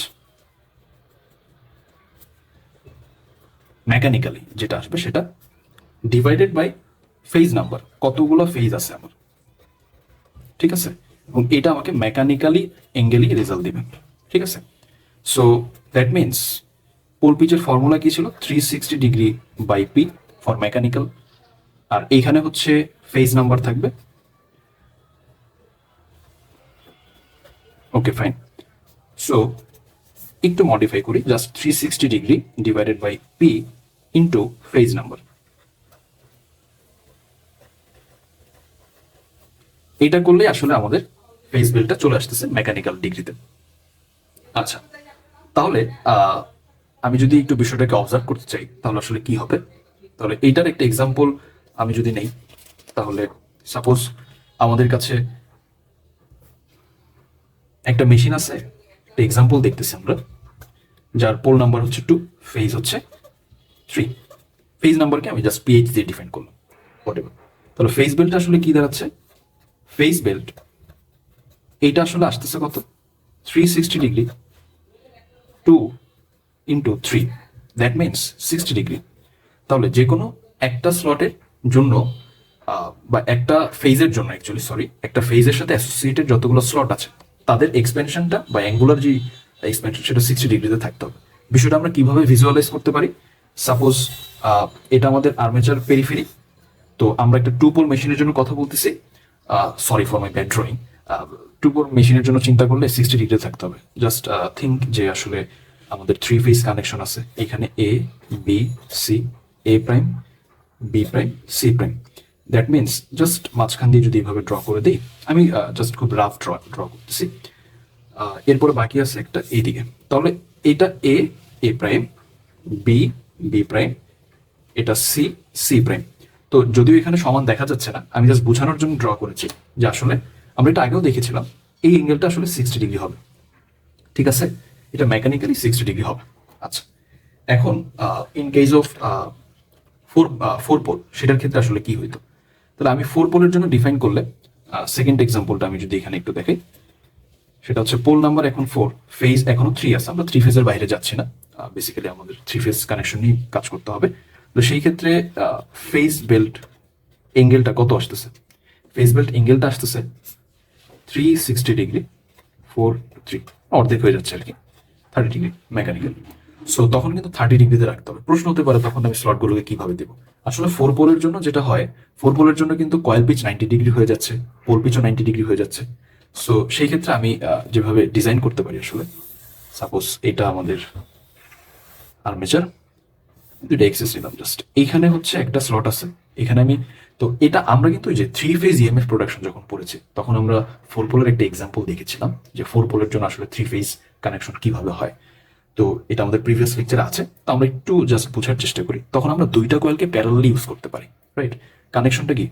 মেকানিক্যালি যেটা আসবে সেটা ডিভাইডেড বাই ফেজ নাম্বার, কতগুলো ফেজ আছে আমার, ঠিক আছে। এবং এটা আমাকে মেকানিক্যালি এঙ্গেলই রেজাল্ট দিবে, ঠিক আছে। সো দ্যাট মিনস পোল পিচের ফর্মুলা কি ছিল 360 degree by P for mechanical, আর এইখানে হচ্ছে ফেজ নাম্বার থাকবে। Okay fine. সো একটু মডিফাই করি, just 360 degree divided by P into phase number. এটা করলে আসলে আমাদের ফেজ বেল্টটা চলে আসতেছে মেকানিক্যাল ডিগ্রিতে। আচ্ছা, তাহলে আমি যদি একটু বিষয়টাকে অবজার্ভ করতে চাই তাহলে আসলে কি হবে, তাহলে এইটার একটা এক্সাম্পল আমি যদি নেই, তাহলে সাপোজ আমাদের কাছে একটা মেশিন আছে, একটা এক্সাম্পল দেখতেছি আমরা, যার পোল নাম্বার হচ্ছে 2, ফেজ হচ্ছে 3। ফেজ নাম্বারকে আমি জাস্ট পিএইচ দিয়ে ডিফাইন করলাম, হোয়াটএভার। তাহলে ফেজ বেল্ট আসলে কি দাঁড়াচ্ছে, ফেজ বেল্ট এইটা আসলে আসতেছে কত 360 degree 2 into 3, that means 60 degree. তাহলে যে কোনো একটা স্লটের জন্য বা একটা ফেজের জন্য অ্যাকচুয়ালি সরি একটা ফেজের সাথে অ্যাসোসিয়েটেড যতগুলো স্লট আছে তাদের এক্সপেনশনটা বা অ্যাঙ্গুলার যে এক্সপেনশন সেটা 60 ডিগ্রিতে থাকতে হবে। বিষয়টা আমরা কিভাবে ভিজুয়ালাইজ করতে পারি? সাপোজ এটা আমাদের আর্মেচার পেরিফেরি, তো আমরা একটা টু পোল মেশিনের জন্য কথা বলতেছি। Sorry for my bad drawing. Two pole মেশিনের জন্য চিন্তা করলে 60 ডিগ্রি থাকতে হবে। জাস্ট থিঙ্ক যে আসলে আমাদের থ্রি ফেজ কানেকশন আছে, এখানে A B C, A prime B prime C prime. That means just মাঝখান দিয়ে যদি এইভাবে ড্র করে দিই, আমি জাস্ট খুব রাফ ড্র করতেছি। এরপরে বাকি আছে একটা এইদিকে, তাহলে এটা এ এ প্রাইম, বি বি প্রাইম, এটা সি সি প্রাইম। তো যদিও এখানে সমান দেখা যাচ্ছে না, আমি জাস্ট বোঝানোর জন্য ড্র করেছি যে আসলে আমরা এটা আগেও দেখেছিলাম, এই অ্যাঙ্গেলটা আসলে 60 ডিগ্রি হবে। ঠিক আছে, এটা মেকানিক্যালি 60 ডিগ্রি হবে। আচ্ছা, এখন in case of four pole, সেটার ক্ষেত্রে আসলে কি হইতো? তাহলে আমি ফোর পোলের জন্য ডিফাইন করলে সেকেন্ড এক্সাম্পলটা আমি যদি এখানে একটু দেখাই, সেটা হচ্ছে পোল নাম্বার এখন 4, ফেজ এখনো 3 আছে, আমরা 3 ফেজের বাইরে যাচ্ছি না, বেসিক্যালি আমাদের 3 ফেজ কানেকশন নিয়ে কাজ করতে হবে। তো সেই ক্ষেত্রে ফেজ বেল্ট এঙ্গেলটা কত আসতেছে? ফেজ বেল্ট এঙ্গেলটা আসতেছে 360 ডিগ্রি, 4 3 অর্ধেক হয়ে যাচ্ছে আর কি, 30 ডিগ্রি মেকানিক্যাল। সো তখন কিন্তু 30 ডিগ্রিতে রাখতে হবে। প্রশ্ন হতে পারে তখন আমি স্লটগুলোকে কিভাবে দেবো? আসলে ফোর পোলের জন্য যেটা হয়, ফোর পোলের জন্য কিন্তু কয়েল পিচ 90 ডিগ্রি হয়ে যাচ্ছে, পোল পিচও 90 ডিগ্রি হয়ে যাচ্ছে। সো সেই ক্ষেত্রে আমি যেভাবে ডিজাইন করতে পারি আসলে, সাপোজ এটা আমাদের আর্মেচার, দুইটা এক্সেস নিলাম জাস্ট, এইখানে হচ্ছে একটা স্লট আছে এখানে আমি, তো এটা আমরা কিন্তু ওই যে থ্রি ফেজ ইএমএফ প্রোডাকশন যখন পড়েছি তখন আমরা ফোর পোলের একটা এক্সাম্পল দেখেছিলাম যে ফোর পোলের জন্য আসলে থ্রি ফেজ কানেকশন কিভাবে হয়। তো এটা আমাদের প্রিভিয়াস লেকচারে আছে, তো আমরা একটু জাস্ট বোঝার চেষ্টা করি। তখন আমরা দুইটা কয়েলকে প্যারালালি ইউজ করতে পারি, রাইট? কানেকশনটা কি,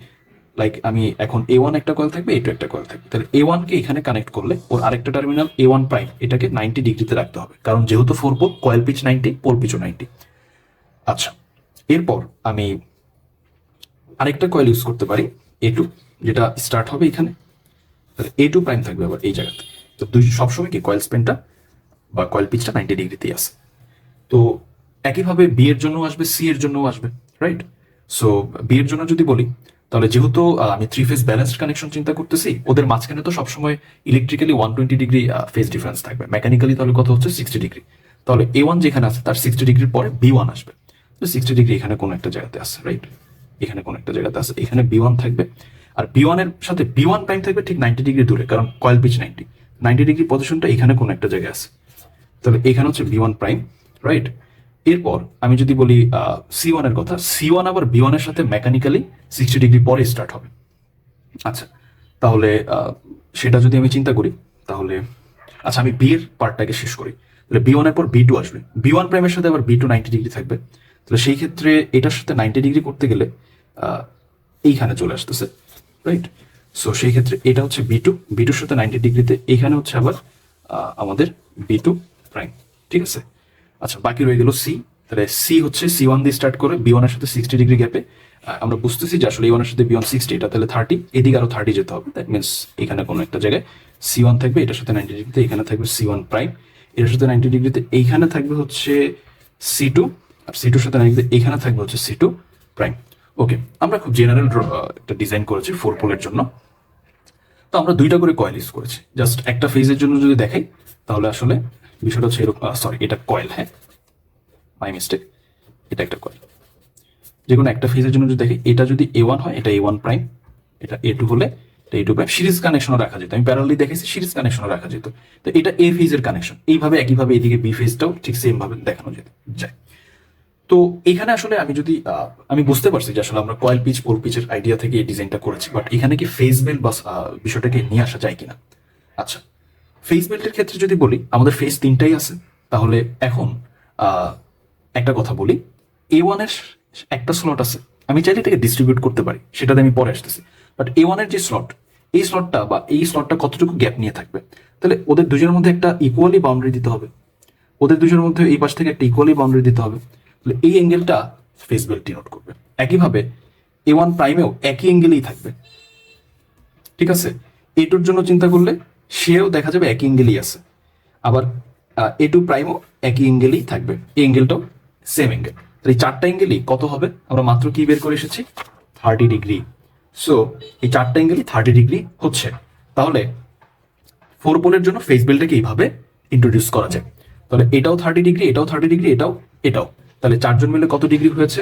লাইক আমি এখন A1 একটা কয়েল থাকবে, A2 একটা কয়েল থাকবে, তাহলে A1 কে এখানে কানেক্ট করলে ওর আরেকটা টার্মিনাল A1 প্রাইম এটাকে 90 ডিগ্রিতে রাখতে হবে, কারণ যেহেতু four pole, coil pitch 90, pole পিচও 90। আচ্ছা, এরপর আমি আরেকটা কয়েল ইউজ করতে পারি A2, যেটা স্টার্ট হবে এখানে, তাহলে A2 প্রাইম থাকবে আবার এই জায়গাতে। তো দুই সবসময় কি কয়েল স্পেনটা বা কয়েল পিচটা 90 ডিগ্রিতেই আছে। তো একইভাবে বি এর জন্য আসবে, সি এর জন্য আসবে, রাইট? সো বি এর জন্য যদি বলি, তাহলে যেহেতু আমি থ্রি ফেজ ব্যালেন্সড কানেকশন চিন্তা করতেছি, ওদের মাঝখানে তো সবসময় ইলেকট্রিক্যালি 120 ডিগ্রি ফেজ ডিফারেন্স থাকবে, মেকানিক্যালি তাহলে কত হচ্ছে 60 ডিগ্রি। তাহলে A1 যেখানে আছে তার 60 ডিগ্রির পরে B1 আসবে, তো 60 ডিগ্রি এখানে কোনো একটা জায়গাতে আছে, রাইট? এখানে কোনো একটা জায়গাতে আছে, এখানে B1 থাকবে, আর B1 এর সাথে B1 প্রাইম থাকবে ঠিক 90 ডিগ্রি দূরে, কারণ কয়েল পিচ 90 ডিগ্রি পজিশনটা এখানে কোনো একটা জায়গায় আছে, তাহলে এখানে হচ্ছে B1 প্রাইম, রাইট? এরপর আমি যদি বলি C1 এর কথা, C1 আবার B1 এর সাথে মেকানিক্যালি 60 ডিগ্রি পরে স্টার্ট হবে। আচ্ছা, তাহলে সেটা যদি আমি চিন্তা করি, তাহলে আচ্ছা আমি বি এর পার্টটাকে শেষ করি, তাহলে B1 এর পর B2 আসবে, B1 প্রাইমের সাথে আবার B2 90 ডিগ্রি থাকবে, তাহলে সেই ক্ষেত্রে এটার সাথে 90 ডিগ্রি করতে গেলে এইখানে চলে আসতেছে, রাইট? সো সেই ক্ষেত্রে এটা হচ্ছে B2 সাথে 90 ডিগ্রিতে, এইখানে হচ্ছে আবার আমাদের B2 প্রাইম, ঠিক আছে? আচ্ছা, বাকি রয়ে গেল সি, তাহলে সি হচ্ছে C1 দিয়ে স্টার্ট করে B1 এর সাথে 60 ডিগ্রি গ্যাপে, আমরা বুঝতেছি যে আসলে A1 এর সাথে B1 60, এটা তাহলে 30, এদিকে আরো 30 যেতে হবে, দ্যাট মিনস এখানে কোনো একটা জায়গায় C1 থাকবে, এটার সাথে 90 ডিগ্রিতে, এখানে থাকবে C1 প্রাইম, এটার সাথে 90 ডিগ্রিতে, এইখানে থাকবে হচ্ছে C2, আর C2 সাথে 90 ডিগ্রিতে এইখানে থাকবে হচ্ছে C2 প্রাইম। ওকে, আমরা খুব জেনারেল একটা ডিজাইন করেছি ফোর পোলের জন্য। তো আমরা দুইটা করে কয়েল ইউজ করেছি, জাস্ট একটা ফেজের জন্য যদি দেখাই তাহলে আসলে বিষয়টা হচ্ছে এরকম, সরি এটা কয়েল, হ্যাঁ মাই মিস্টেক, এটা একটা কয়েল। যে কোনো একটা ফেজের জন্য যদি দেখি, এটা যদি A1 হয় এটা A1 প্রাইম, এটা A2 হলে এটা A2 প্রাইম, সিরিজ কানেকশনও রাখা যেত, আমি প্যারালালি দেখেছি সিরিজ কানেকশনও রাখা যেত। তো এটা A ফেজের কানেকশন, এইভাবে একইভাবে এদিকে B ফেজটাও ঠিক সেম ভাবে দেখানো যেত যায়। তো এখানে আসলে আমি যদি আমি বুঝতে পারছি যে আসলে আমরা কয়েল পিচ পোল পিচের আইডিয়া থেকে এই ডিজাইনটা করেছি, বাট এখানে কি ফেজ বেল্ট বা বিষয়টাকে নিয়ে আসা যায় কিনা? আচ্ছা, ফেজ বেল্টের ক্ষেত্রে যদি বলি আমাদের ফেজ তিনটাই আছে, তাহলে এখন একটা কথা বলি, A1 এর একটা স্লট আছে, আমি চাইলে এটাকে ডিস্ট্রিবিউট করতে পারি, সেটাতে আমি পরে আসতেছি, বাট A1 এর যে স্লট, এই স্লটটা বা এই স্লটটা কতটুকু গ্যাপ নিয়ে থাকবে, তাহলে ওদের দুজনের মধ্যে একটা ইকুয়ালি বাউন্ডারি দিতে হবে, ওদের দুজনের মধ্যে এই পাশ থেকে একটা ইকুয়ালি বাউন্ডারি দিতে হবে, তাহলে এই অ্যাঙ্গেলটা ফেজ বেল্ট ডিনোট করবে। একইভাবে A1 প্রাইমেও একই অ্যাঙ্গেলেই থাকবে, ঠিক আছে? A2 জন্য চিন্তা করলে সেও দেখা যাবে একই অ্যাঙ্গেলই আছে, আবার A2 প্রাইমও একই অ্যাঙ্গেলেই থাকবে, এই অ্যাঙ্গেলটাও সেম অ্যাঙ্গেল, তাহলে এই চারটা অ্যাঙ্গেলই কত হবে? আমরা মাত্র কি বের করে এসেছি? 30 ডিগ্রি। সো এই চারটা অ্যাঙ্গেলই 30 ডিগ্রি হচ্ছে। তাহলে 4 পোলের জন্য ফেস বেলটাকে এইভাবে ইন্ট্রোডিউস করা যায়। তাহলে এটাও 30 ডিগ্রি, এটাও 30 ডিগ্রি, এটাও। তাহলে চারজন মিলে কত ডিগ্রি হয়েছে?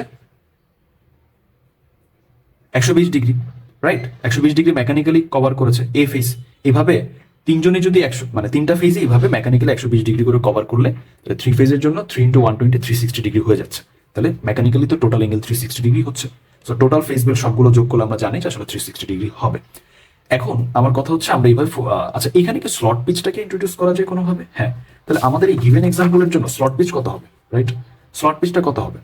120 degree, right? 120 degree mechanically cover করেছে এ ফেস। এভাবে তিনজনে যদি 100 মানে তিনটা ফেজে এইভাবে মেকানিক্যালি 120 ডিগ্রি করে কভার করলে তাহলে 3 ফেজের জন্য 3 × 120 360 ডিগ্রি হয়ে যাচ্ছে। তাহলে মেকানিক্যালি তো টোটাল অ্যাঙ্গেল 360 ডিগ্রি হচ্ছে। সো টোটাল ফেস বেল সবগুলো যোগ করলে আমরা জানি যে আসলে 360 ডিগ্রি হবে। এখন আমার কথা হচ্ছে আমরা এইভাবে আচ্ছা এখানে কি স্লট পিচটাকে ইন্ট্রোডিউস করা যায় কোনোভাবে? হ্যাঁ। তাহলে আমাদের এই গিভেন এক্সাম্পলের জন্য স্লট পিচ কত হবে, রাইট? স্লট পিচটা কত হবে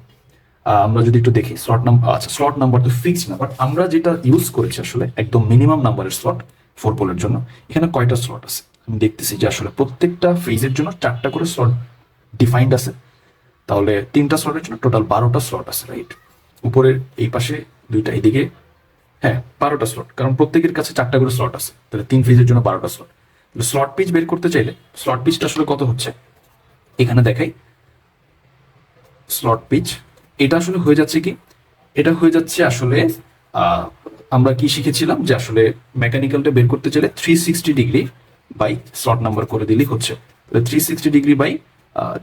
আমরা যদি একটু দেখি। স্লট নাম্বার, আচ্ছা স্লট নাম্বার তো ফিক্সড না, বাট আমরা যেটা ইউজ করেছি আসলে একদম মিনিমাম নাম্বারের স্লট 4 পোলের জন্য। এখানে কয়টা স্লট আছে আমি দেখতেছি যে আসলে প্রত্যেকটা ফেজের জন্য 4টা করে স্লট ডিফাইন্ড আছে। তাহলে 3টা স্লটের জন্য টোটাল 12টা স্লট আছে, রাইট? উপরের এই পাশে 2টা, এদিকে হ্যাঁ 12টা স্লট, কারণ প্রত্যেকের কাছে 4টা করে স্লট আছে। তাহলে 3 ফেজের জন্য 12টা স্লট। স্লট পিচ বের করতে চাইলে স্লট পিচটা আসলে কত হচ্ছে এখানে দেখাই। স্লট পিচ এটা আসলে হয়ে যাচ্ছে কি, এটা হয়ে যাচ্ছে আসলে আমরা কি শিখেছিলাম যে আসলে মেকানিক্যালটা বের করতে চাইলে 360 ডিগ্রি বাই স্লট নাম্বার করে দিলেই হচ্ছে। তাহলে 360 ডিগ্রি বাই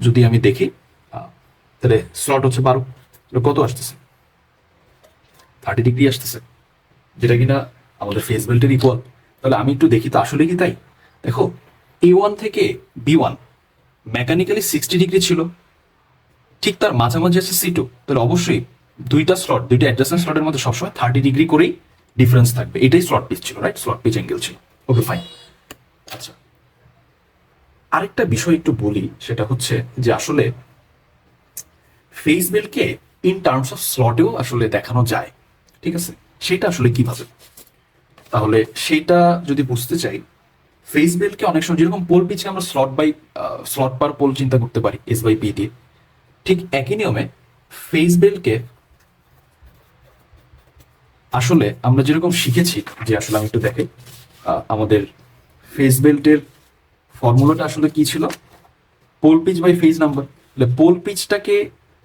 যদি আমি দেখি তাহলে স্লট হচ্ছে 12, কত আসতেছে? 30 ডিগ্রি আসতেছে, যেটা কিনা আমাদের ফেস বেল্টের ইকুয়াল। তাহলে আমি একটু দেখি তো আসলে কি তাই। দেখো A1 থেকে B1 মেকানিক্যালি 60 ডিগ্রি ছিল, ঠিক তার মাঝামাঝি আছে C2। তাহলে অবশ্যই দুইটা অ্যাডজাসেন্ট স্লটের মধ্যে সবসময় 30 ডিগ্রি করেই ডিফারেন্স থাকবে। এটাই স্লট পিচ ছিল, রাইট? স্লট পিচ অ্যাঙ্গেল ছিল। Okay fine. আচ্ছা আরেকটা বিষয় একটু বলি, সেটা হচ্ছে যে আসলে ফেস বেলকে ইন টার্মস অফ স্লটেও আসলে দেখানো যায়, ঠিক আছে? সেটা আসলে কিভাবে? তাহলে সেটা যদি বুঝতে চাই, ফেস বেলকে অনেক সময় যেরকম পোল পিচকে আমরা স্লট পার পোল চিন্তা করতে পারি S/P দিয়ে, ঠিক একই নিয়মে ফেস বেলকে আসলে আমরা যেরকম শিখেছি যে আসলে আমি একটু দেখাই আমাদের ফেস বেল্টের ফর্মুলাটা আসলে কি ছিল? Pole pitch by phase number. তাহলে পোল পিচটাকে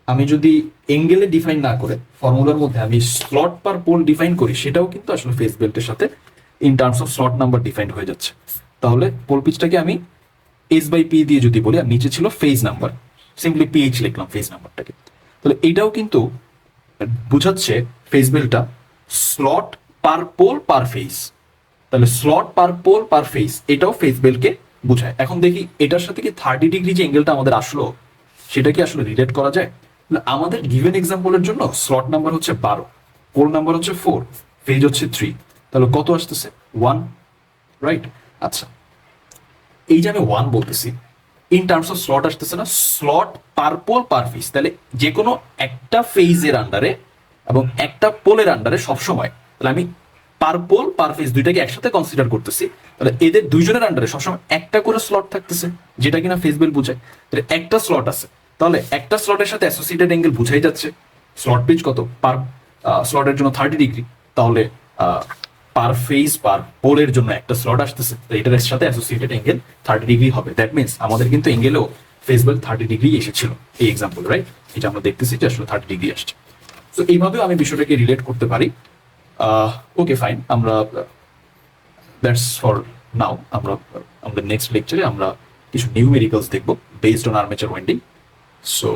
আমি যদি এঙ্গেলে ডিফাইন না করে ফর্মুলার মধ্যে আমি স্লট পার পোল ডিফাইন করি, সেটাও কিন্তু আসলে ফেস বেল্টের সাথে in terms of slot number define হয়ে যাচ্ছে। তাহলে পোল পিচটাকে আমি S/P দিয়ে যদি বলি, আর নিচে ছিল ফেজ নাম্বার, সিম্পলি PH লিখলাম ফেজ নাম্বারটাকে। তাহলে এটাও কিন্তু বুঝাচ্ছে ফেস বেলটা slot per pole per phase. তাহলে slot per pole per phase এটাও ফেস বেলকে বোঝায়। এখন দেখি এটার সাথে কি 30 ডিগ্রি যে অ্যাঙ্গেলটা আমাদের আসলো সেটা কি আসলে রিলেট করা যায়? আমাদের গিভেন এক্সাম্পলের জন্য স্লট নাম্বার হচ্ছে 12, পোল নাম্বার হচ্ছে 4, ফেজ হচ্ছে 3। তাহলে কত আসতেছে? 1, রাইট? আচ্ছা এই যে আমি 1 বলতেছি, ইন টার্মস অফ স্লট আসতেছে না, slot per pole per phase. তাহলে যে কোনো একটা ফেজের আন্ডারে এবং একটা পোলের আন্ডারে সবসময়, তাহলে আমি পার পোল পার ফেজ দুইটাকে একসাথে কনসিডার করতেছি। তাহলে এদের দুইজনের আন্ডারে সবসময় একটা করে স্লট থাকতেছে, যেটা কিনা ফেস বেল বোঝায়। তাহলে একটা স্লট আছে, তাহলে একটা স্লটের সাথে অ্যাসোসিয়েটেড অ্যাঙ্গেল বুঝাই যাচ্ছে। স্লট পিচ কত? পার স্লটের জন্য 30 ডিগ্রি, তাহলে পার ফেজ পার পোলের জন্য একটা স্লট আসতেছে, তো এটার সাথে অ্যাসোসিয়েটেড অ্যাঙ্গেল 30 ডিগ্রি হবে। দ্যাট মিনস আমাদের কিন্তু অ্যাঙ্গেলেও ফেস বেল 30 ডিগ্রি এসেছিল এই এক্সাম্পল, রাইট? এটা আমরা দেখতেছি যে আসলে 30 ডিগ্রি আসছে। তো এইভাবেও আমি বিষয়টাকে রিলেট করতে পারি। ওকে ফাইন, আমরা দ্যাটস ফর নাও। আমরা আমাদের নেক্সট লেকচারে আমরা কিছু নিউমেরিক্যালস দেখবো based on armature winding. So